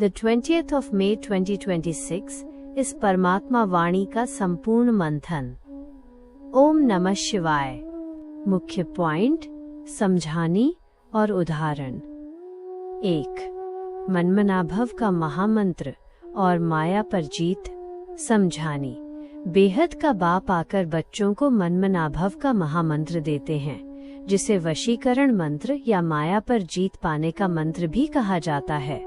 The 20th of May 2026 इस परमात्मा वाणी का संपूर्ण मंथन। ओम नमः शिवाय। मुख्य पॉइंट, समझानी और उदाहरण। 1. मनमनाभव का महामंत्र और माया पर जीत। समझानी। बेहद का बाप आकर बच्चों को मनमनाभव का महामंत्र देते हैं, जिसे वशीकरण मंत्र या माया पर जीत पाने का मंत्र भी कहा जाता है।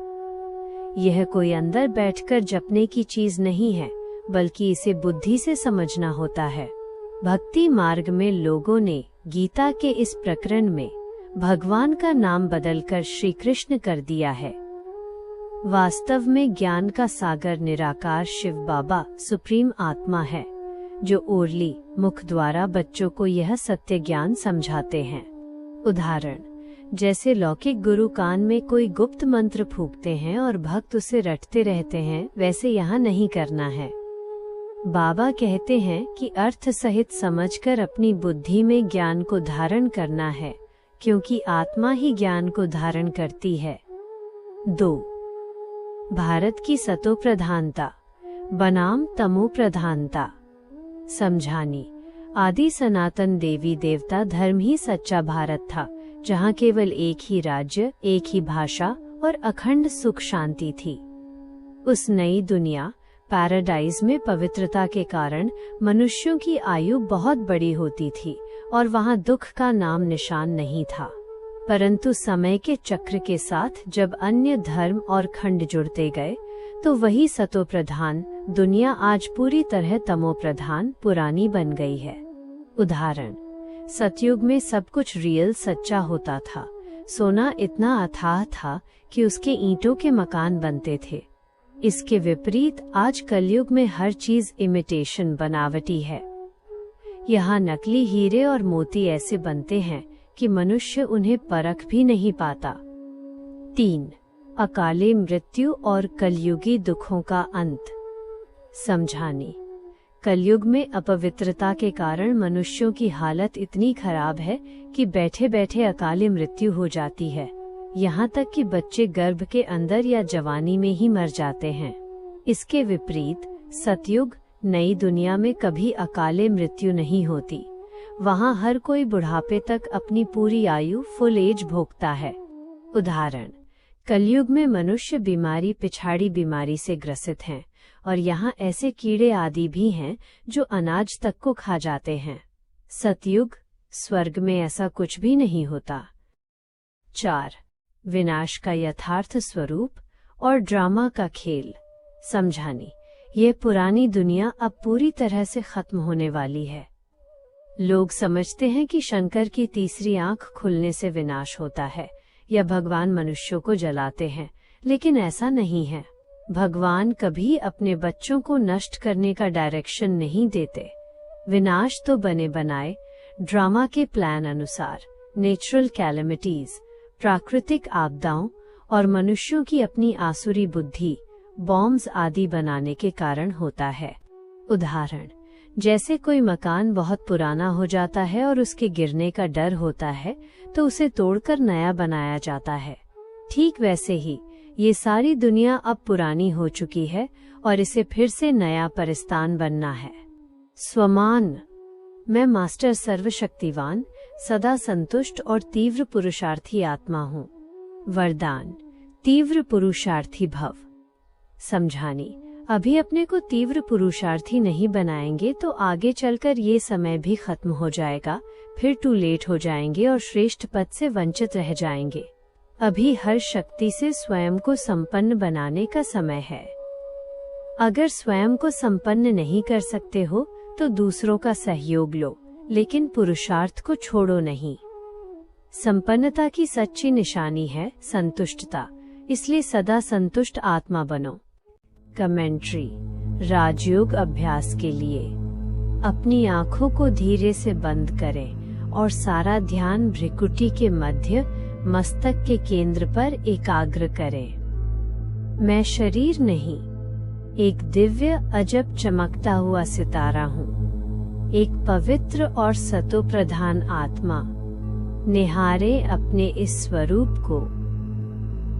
यह कोई अंदर बैठकर जपने की चीज नहीं है, बल्कि इसे बुद्धि से समझना होता है। भक्ति मार्ग में लोगों ने गीता के इस प्रकरण में भगवान का नाम बदलकर श्री कृष्ण कर दिया है। वास्तव में ज्ञान का सागर निराकार शिव बाबा सुप्रीम आत्मा है, जो ओरली मुख द्वारा बच्चों को यह सत्य ज्ञान समझाते हैं। उदाहरण, जैसे लौकिक गुरु कान में कोई गुप्त मंत्र फूंकते हैं और भक्त उसे रटते रहते हैं, वैसे यहाँ नहीं करना है। बाबा कहते हैं कि अर्थ सहित समझकर अपनी बुद्धि में ज्ञान को धारण करना है, क्योंकि आत्मा ही ज्ञान को धारण करती है। 2. भारत की सतो प्रधानता बनाम तमो प्रधानता। समझानी। आदि सनातन देवी देवता धर्म ही सच्चा भारत था, जहाँ केवल एक ही राज्य, एक ही भाषा और अखंड सुख शांति थी। उस नई दुनिया पैराडाइज में पवित्रता के कारण मनुष्यों की आयु बहुत बड़ी होती थी और वहाँ दुख का नाम निशान नहीं था। परंतु समय के चक्र के साथ जब अन्य धर्म और खंड जुड़ते गए, तो वही सतो प्रधान दुनिया आज पूरी तरह तमो प्रधान पुरानी बन गई है। उदाहरण, सतयुग में सब कुछ रियल सच्चा होता था। सोना इतना अथाह था कि उसके ईंटों के मकान बनते थे। इसके विपरीत आज कलयुग में हर चीज इमिटेशन बनावटी है। यहाँ नकली हीरे और मोती ऐसे बनते हैं कि मनुष्य उन्हें परख भी नहीं पाता। 3. अकाले मृत्यु और कलयुगी दुखों का अंत। समझानी। कलयुग में अपवित्रता के कारण मनुष्यों की हालत इतनी खराब है कि बैठे बैठे अकाले मृत्यु हो जाती है। यहाँ तक कि बच्चे गर्भ के अंदर या जवानी में ही मर जाते हैं। इसके विपरीत सतयुग नई दुनिया में कभी अकाले मृत्यु नहीं होती। वहाँ हर कोई बुढ़ापे तक अपनी पूरी आयु फुल एज भोगता है। उदाहरण, कलयुग में मनुष्य बीमारी पिछाड़ी बीमारी से ग्रसित हैं, और यहाँ ऐसे कीड़े आदि भी हैं जो अनाज तक को खा जाते हैं। सतयुग स्वर्ग में ऐसा कुछ भी नहीं होता। 4. विनाश का यथार्थ स्वरूप और ड्रामा का खेल। समझानी। ये पुरानी दुनिया अब पूरी तरह से खत्म होने वाली है। लोग समझते हैं कि शंकर की तीसरी आंख खुलने से विनाश होता है या भगवान मनुष्यों को जलाते हैं, लेकिन ऐसा नहीं है। भगवान कभी अपने बच्चों को नष्ट करने का डायरेक्शन नहीं देते। विनाश तो बने बनाए ड्रामा के प्लान अनुसार नेचुरल कैलेमिटीज, प्राकृतिक आपदाओं और मनुष्यों की अपनी आसुरी बुद्धि, बॉम्ब्स आदि बनाने के कारण होता है। उदाहरण, जैसे कोई मकान बहुत पुराना हो जाता है और उसके गिरने का डर होता है, तो उसे तोड़कर नया बनाया जाता है। ठीक वैसे ही ये सारी दुनिया अब पुरानी हो चुकी है और इसे फिर से नया परिस्तान बनना है। स्वमान। मैं मास्टर सर्वशक्तिवान, सदा संतुष्ट और तीव्र पुरुषार्थी आत्मा हूँ। वरदान, तीव्र पुरुषार्थी भव। समझानी। अभी अपने को तीव्र पुरुषार्थी नहीं बनाएंगे तो आगे चलकर ये समय भी खत्म हो जाएगा, फिर टू लेट हो जाएंगे और श्रेष्ठ पद से वंचित रह जाएंगे। अभी हर शक्ति से स्वयं को संपन्न बनाने का समय है। अगर स्वयं को संपन्न नहीं कर सकते हो तो दूसरों का सहयोग लो, लेकिन पुरुषार्थ को छोड़ो नहीं। संपन्नता की सच्ची निशानी है संतुष्टता, इसलिए सदा संतुष्ट आत्मा बनो। कमेंट्री। राजयोग अभ्यास के लिए अपनी आंखों को धीरे से बंद करें और सारा ध्यान भ्रिकुटी के मध्य मस्तक के केंद्र पर एकाग्र करें। मैं शरीर नहीं, एक दिव्य अजब चमकता हुआ सितारा हूँ, एक पवित्र और सतो प्रधान आत्मा। निहारे अपने इस स्वरूप को।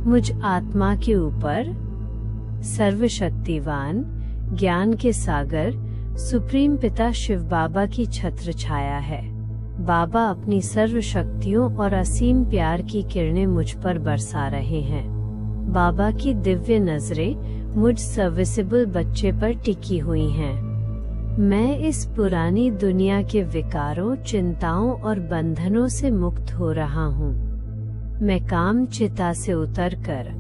मुझ आत्मा के ऊपर सर्वशक्तिवान, ज्ञान के सागर, सुप्रीम पिता शिव बाबा की छत्र छाया है। बाबा अपनी सर्व शक्तियों और असीम प्यार की किरणें मुझ पर बरसा रहे हैं। बाबा की दिव्य नजरें मुझ सर्विसेबल बच्चे पर टिकी हुई हैं। मैं इस पुरानी दुनिया के विकारों, चिंताओं और बंधनों से मुक्त हो रहा हूँ। मैं काम चिता से उतरकर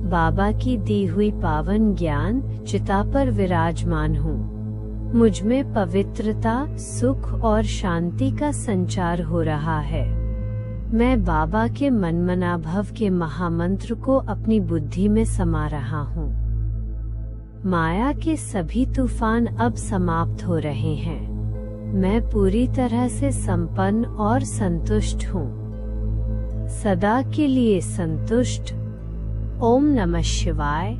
बाबा की दी हुई पावन ज्ञान चिता पर विराजमान हूँ। मुझ में पवित्रता, सुख और शांति का संचार हो रहा है। मैं बाबा के मनमनाभव के महामंत्र को अपनी बुद्धि में समा रहा हूँ। माया के सभी तूफान अब समाप्त हो रहे हैं। मैं पूरी तरह से संपन्न और संतुष्ट हूँ, सदा के लिए संतुष्ट। ओम नमः शिवाय।